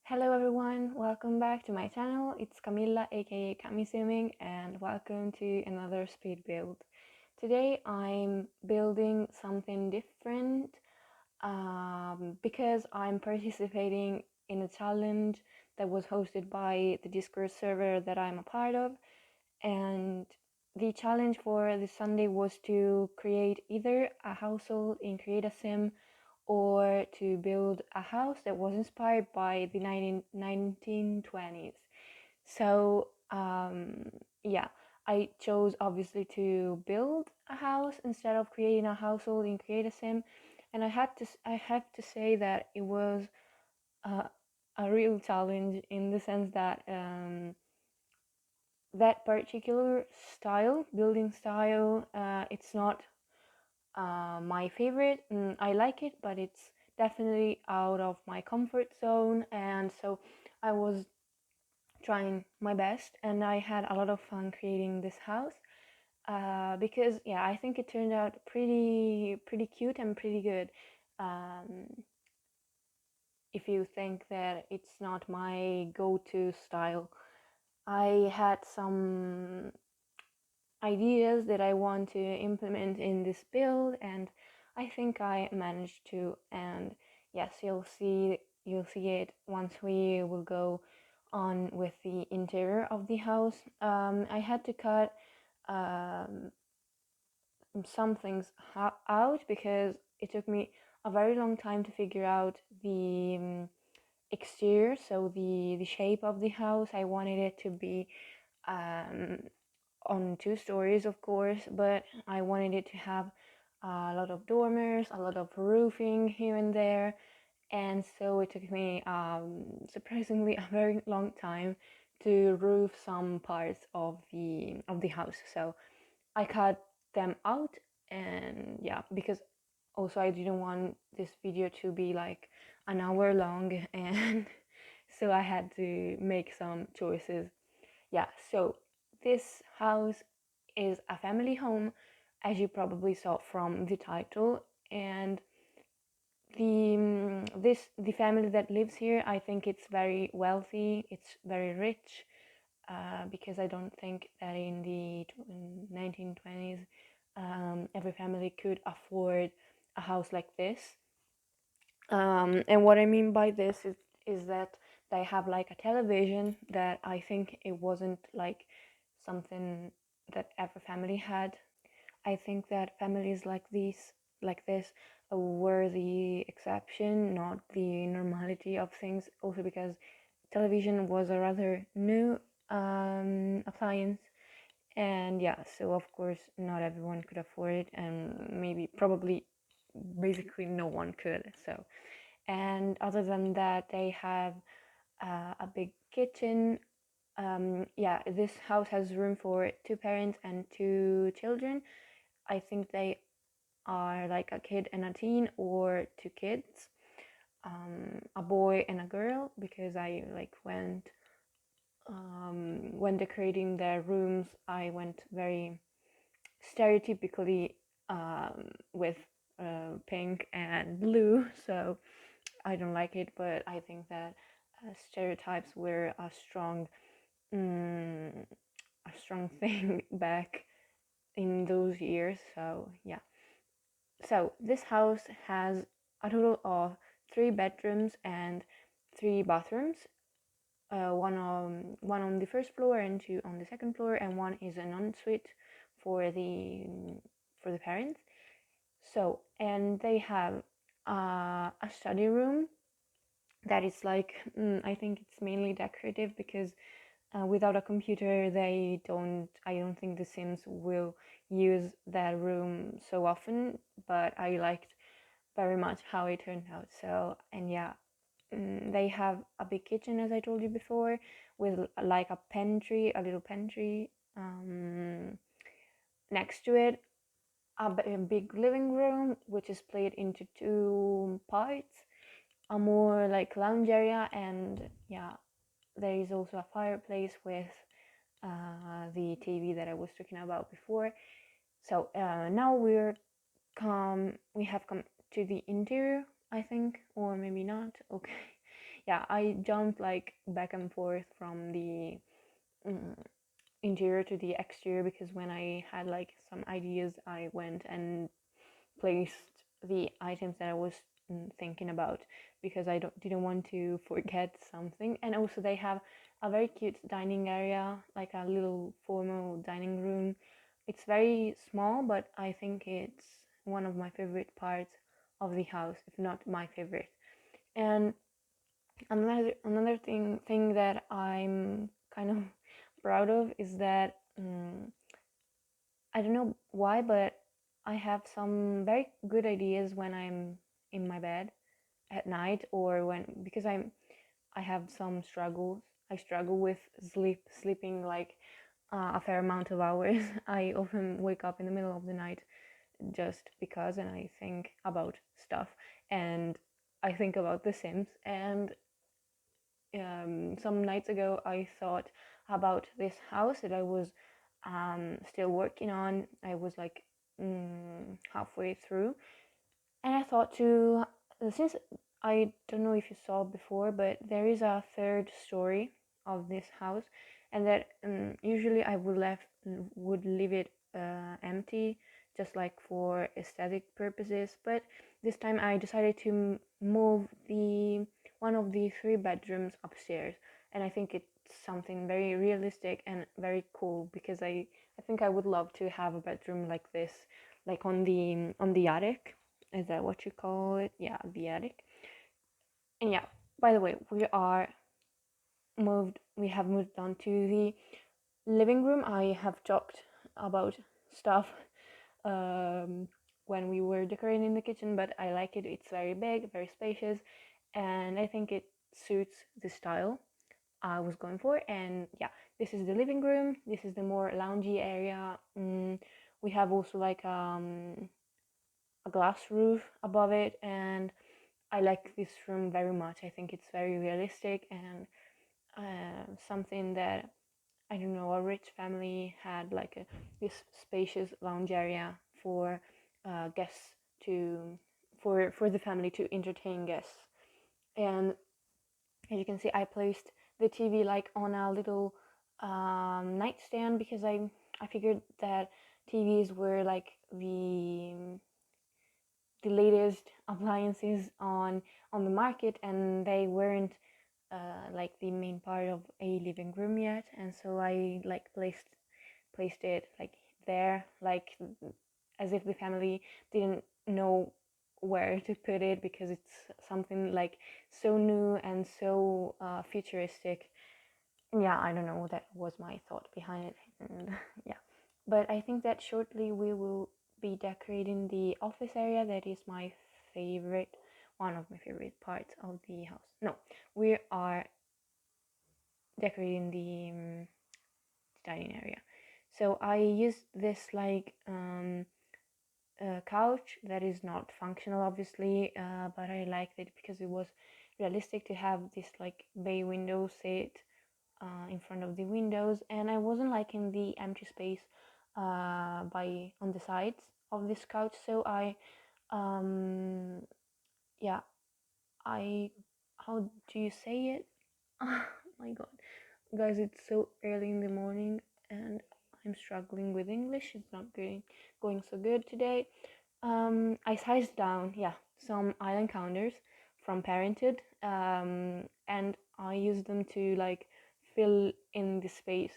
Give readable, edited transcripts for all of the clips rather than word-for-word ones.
Hello everyone, welcome back to my channel. It's Camilla aka CamiSimming and welcome to another speed build. Today I'm building something different because I'm participating in a challenge that was hosted by the Discord server that I'm a part of, and the challenge for this Sunday was to create either a household in Create a Sim or to build a house that was inspired by the 1920s. So, yeah, I chose obviously to build a house instead of creating a household in Create a Sim, and I have to say that it was a, a real challenge in the sense that that particular style, building style, it's not my favorite. I like it, but it's definitely out of my comfort zone, and so I was trying my best, and I had a lot of fun creating this house. Because yeah, I think it turned out pretty cute and pretty good. Um, if you think that it's not my go-to style, I had some ideas that I want to implement in this build, and I think I managed to. And yes, you'll see it once we will go on with the interior of the house. I had to cut um, some things out because it took me a very long time to figure out the exterior, so the shape of the house. I wanted it to be um, on 2 stories, of course, but I wanted it to have a lot of dormers, a lot of roofing here and there, and so it took me surprisingly a very long time to roof some parts of the house. So I cut them out, and yeah, because also I didn't want this video to be like an hour long, and so I had to make some choices. Yeah, so this house is a family home, as you probably saw from the title, and the family that lives here, I think it's very wealthy, it's very rich, because I don't think that in the 1920s every family could afford a house like this. And what I mean by this is that they have like a television that I think it wasn't like something that every family had. I think that families like this, were the exception, not the normality of things. Also because television was a rather new appliance, and yeah, so of course not everyone could afford it, and maybe probably basically no one could. So, and other than that, they have a big kitchen. Yeah, this house has room for 2 parents and 2 children. I think they are like a kid and a teen, or 2 kids, a boy and a girl, because I like went when decorating their rooms, I went very stereotypically with pink and blue, so I don't like it, but I think that stereotypes were mm, a strong thing back in those years. So yeah. So this house has a total of 3 bedrooms and 3 bathrooms. One on the first floor and 2 on the second floor, and one is an ensuite for the parents. So, and they have a study room that is like, I think it's mainly decorative, because without a computer I don't think the Sims will use that room so often, but I liked very much how it turned out. So, and yeah, they have a big kitchen, as I told you before, with like a little pantry next to it, a big living room which is split into 2 parts, a more like lounge area, and yeah, there is also a fireplace with the TV that I was talking about before. So now we have come to the interior, I think, or maybe not. Okay, yeah, I jumped like back and forth from the mm, interior to the exterior, because when I had like some ideas, I went and placed the items that I was thinking about, because I didn't want to forget something. And also they have a very cute dining area, like a little formal dining room. It's very small, but I think it's one of my favorite parts of the house, if not my favorite. And another thing that I'm kind of proud of is that I don't know why, but I have some very good ideas when I'm in my bed at night, or when, because I have some struggles. I struggle with sleeping like a fair amount of hours. I often wake up in the middle of the night just because, and I think about stuff, and I think about The Sims. And some nights ago, I thought about this house that I was still working on. I was like halfway through, and I thought to, since I don't know if you saw before, but there is a third story of this house, and that usually I would leave it empty, just like for aesthetic purposes. But this time I decided to move the one of the three bedrooms upstairs, and I think it's something very realistic and very cool, because I think I would love to have a bedroom like this, like on the attic. Is that what you call it? Yeah, the attic. And yeah, by the way, we have moved on to the living room. I have talked about stuff um, when we were decorating the kitchen, but I like it. It's very big, very spacious, and I think it suits the style I was going for. And yeah, this is the living room. This is the more loungy area. We have also like a glass roof above it, and I like this room very much. I think it's very realistic, and something that, I don't know, a rich family had like this spacious lounge area for guests to, for the family to entertain guests. And as you can see, I placed the TV like on a little nightstand, because I figured that TVs were like the latest appliances on the market, and they weren't like the main part of a living room yet. And so I like placed it like there, like as if the family didn't know where to put it, because it's something like so new and so futuristic. Yeah, I don't know, that was my thought behind it. And yeah, but I think that shortly we will be decorating the office area. That is my favorite, one of my favorite parts of the house. No, we are decorating the dining area. So I used this like couch that is not functional, obviously, but I liked it because it was realistic to have this like bay window sit in front of the windows, and I wasn't liking the empty space by on the sides of this couch. So I um yeah, I how do you say it? Oh my god, guys, it's so early in the morning and I'm struggling with English. It's not going so good today. I sized down, yeah, some island counters from Parenthood, and I used them to like fill in the space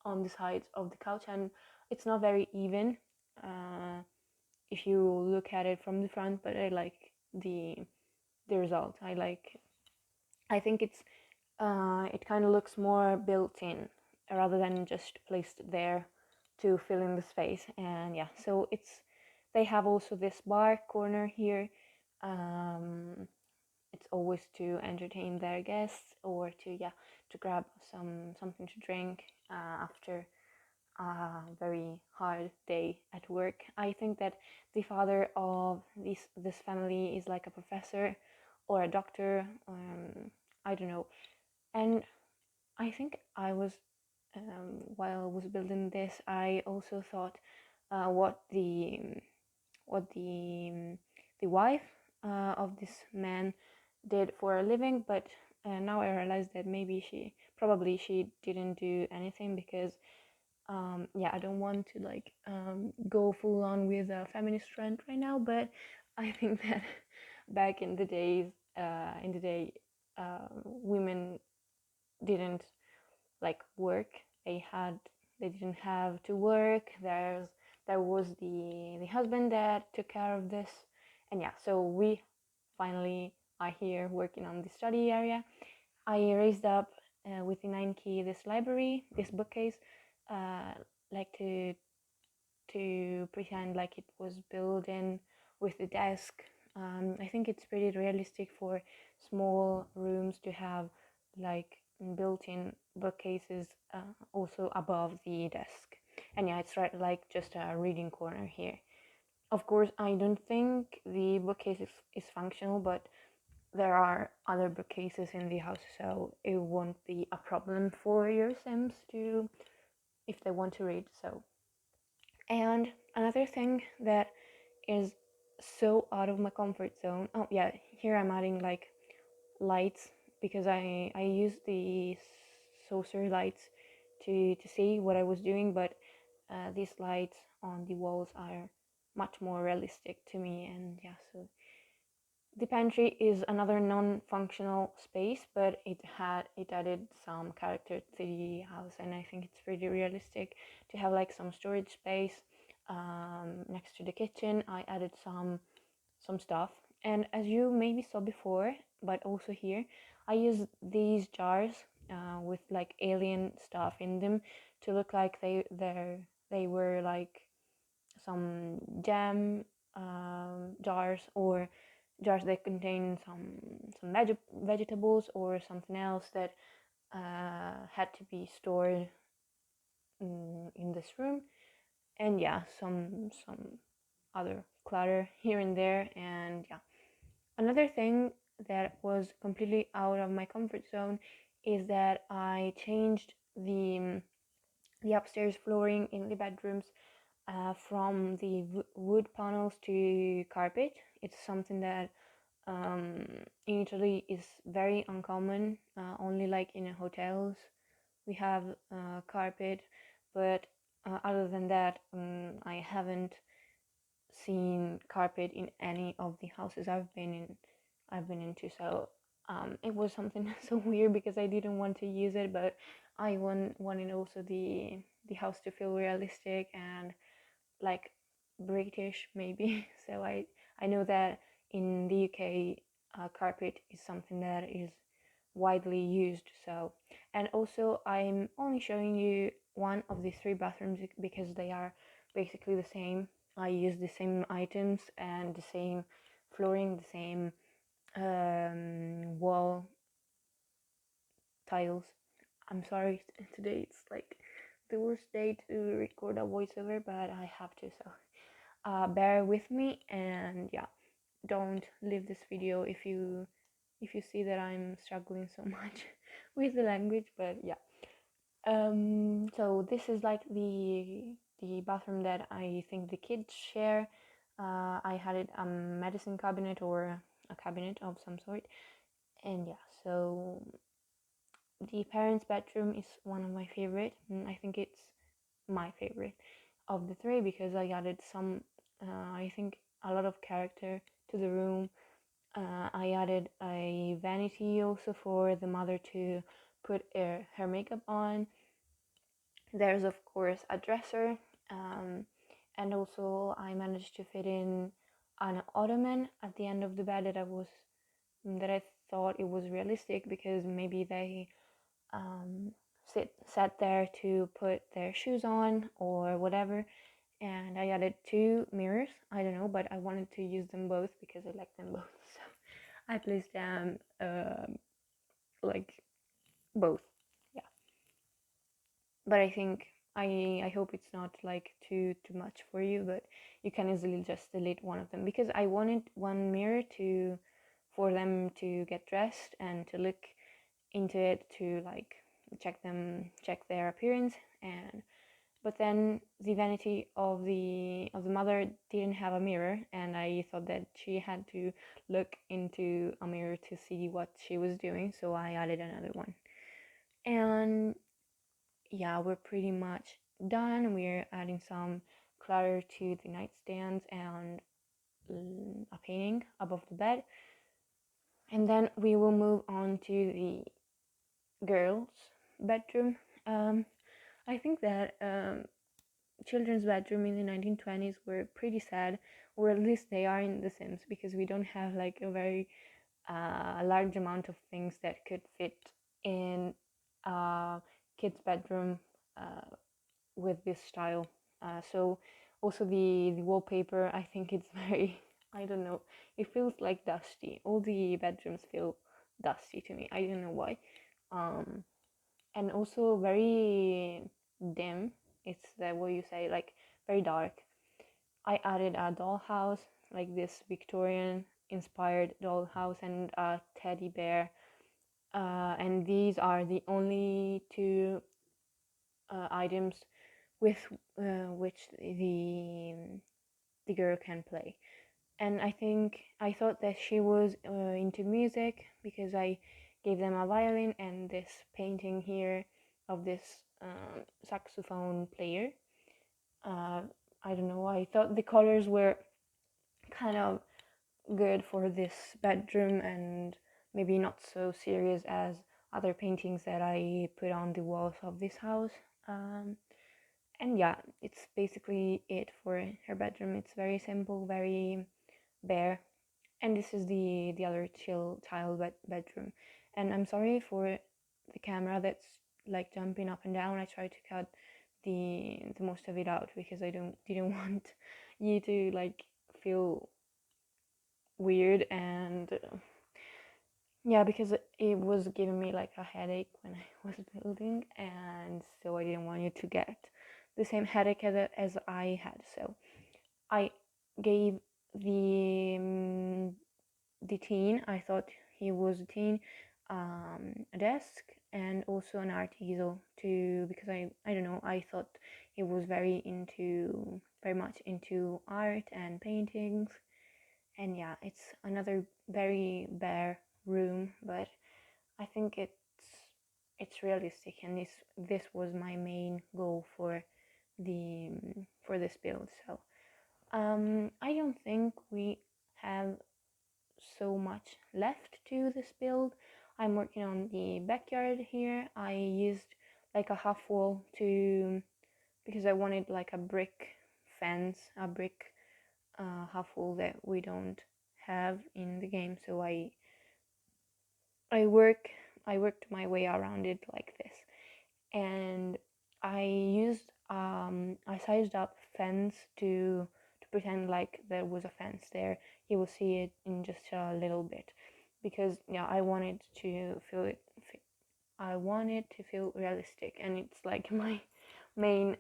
on the sides of the couch, and it's not very even if you look at it from the front, but I like the the result. I think it kind of looks more built in rather than just placed there to fill in the space. And yeah, so they have also this bar corner here. Um, it's always to entertain their guests, or to, yeah, to grab something to drink after a very hard day at work. I think that the father of this family is like a professor or a doctor. I don't know. And I think I was, while I was building this, I also thought what the wife of this man did for a living, but and now I realize that maybe probably she didn't do anything because yeah, I don't want to like go full on with a feminist trend right now, but I think that back in the days, in the day, women didn't like work. They didn't have to work. There was the husband that took care of this, and yeah, so we finally are here working on the study area. I raised up with the 9 key this library, this bookcase, uh, like to pretend like it was built in with the desk. I think it's pretty realistic for small rooms to have like built-in bookcases also above the desk. And yeah, it's right like just a reading corner here. Of course, I don't think the bookcase is functional, but there are other bookcases in the house, so it won't be a problem for your Sims to if they want to read. So, and another thing that is so out of my comfort zone. Oh yeah, here I'm adding like lights because I use the saucer lights to see what I was doing, but these lights on the walls are much more realistic to me, and yeah, so the pantry is another non-functional space, but it added some character to the house, and I think it's pretty realistic to have like some storage space next to the kitchen. I added some stuff, and as you maybe saw before, but also here, I use these jars with like alien stuff in them to look like they were like some jam jars or jars that contain some vegetables or something else that had to be stored in this room, and yeah, some other clutter here and there. And yeah, another thing that was completely out of my comfort zone is that I changed the upstairs flooring in the bedrooms from the wood panels to carpet. It's something that in Italy is very uncommon. Only like in hotels we have carpet, but other than that, I haven't seen carpet in any of the houses I've been into. So it was something so weird because I didn't want to use it, but I wanted also the house to feel realistic and like British maybe. So I know that in the UK, carpet is something that is widely used. So, and also I'm only showing you one of the three bathrooms because they are basically the same. I use the same items and the same flooring, the same wall tiles. I'm sorry, today it's like the worst day to record a voiceover, but I have to. So bear with me, and yeah, don't leave this video if you see that I'm struggling so much with the language. But yeah, so this is like the bathroom that I think the kids share. I had it a medicine cabinet or a cabinet of some sort, and yeah, so the parents' bedroom is one of my favorite. I think it's my favorite of the three because I added some, I think, a lot of character to the room. I added a vanity also for the mother to put her makeup on. There's of course a dresser, and also I managed to fit in an ottoman at the end of the bed that I thought it was realistic because maybe they um, sat there to put their shoes on or whatever. And I added two mirrors. I don't know, but I wanted to use them both because I like them both. So I placed them like both. Yeah, but I think I hope it's not like too much for you, but you can easily just delete one of them because I wanted one mirror to for them to get dressed and to look into it to like check their appearance, and but then the vanity of the mother didn't have a mirror, and I thought that she had to look into a mirror to see what she was doing, so I added another one. And yeah, we're pretty much done. We're adding some clutter to the nightstands and a painting above the bed, and then we will move on to the girls' bedroom. I think that children's bedroom in the 1920s were pretty sad, or at least they are in The Sims, because we don't have like a very large amount of things that could fit in a kid's bedroom with this style. So also the wallpaper, I think it's very, I don't know, it feels like dusty. All the bedrooms feel dusty to me. I don't know why. Um, and also very dim. It's the way you say, like very dark. I added a dollhouse, like this Victorian inspired dollhouse, and a teddy bear. And these are the only two items with which the girl can play. And I thought that she was into music because I gave them a violin and this painting here of this saxophone player. Uh, I don't know. I thought the colors were kind of good for this bedroom and maybe not so serious as other paintings that I put on the walls of this house. And yeah, it's basically it for her bedroom. It's very simple, very bare. And this is the other chill tile bedroom. And I'm sorry for the camera that's like jumping up and down. I tried to cut the most of it out because I didn't want you to like feel weird, and yeah, because it was giving me like a headache when I was building, and so I didn't want you to get the same headache as I had. So I gave the teen, I thought he was a teen, a desk and also an art easel too, because I don't know, I thought he was very much into art and paintings. And yeah, it's another very bare room, but I think it's realistic, and this was my main goal the for this build. So I don't think we have so much left to this build. I'm working on the backyard here. I used like a half wall to because I wanted like a brick fence, a brick half wall that we don't have in the game. So I work I worked my way around it like this, and I sized up fence to pretend like there was a fence there. You will see it in just a little bit, because yeah, I wanted to feel realistic, and it's like my main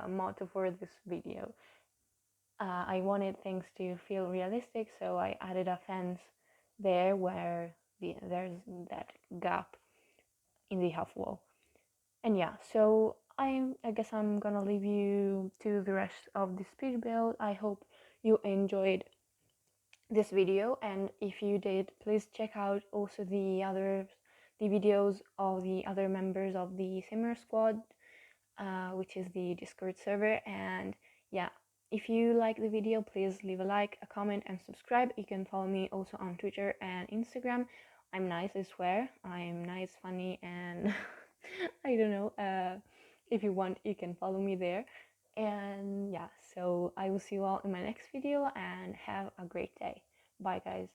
motto for this video. I wanted things to feel realistic, so I added a fence there where there's that gap in the half wall. And yeah, so I guess I'm gonna leave you to the rest of the speed build. I hope you enjoyed this video, and if you did, please check out also the videos of the other members of the Simmer Squad, which is the Discord server. And yeah, if you like the video, please leave a like, a comment, and subscribe. You can follow me also on Twitter and Instagram. I'm nice, I swear. I'm nice, funny, and I don't know. If you want, you can follow me there. And yeah, so I will see you all in my next video, and have a great day. Bye, guys.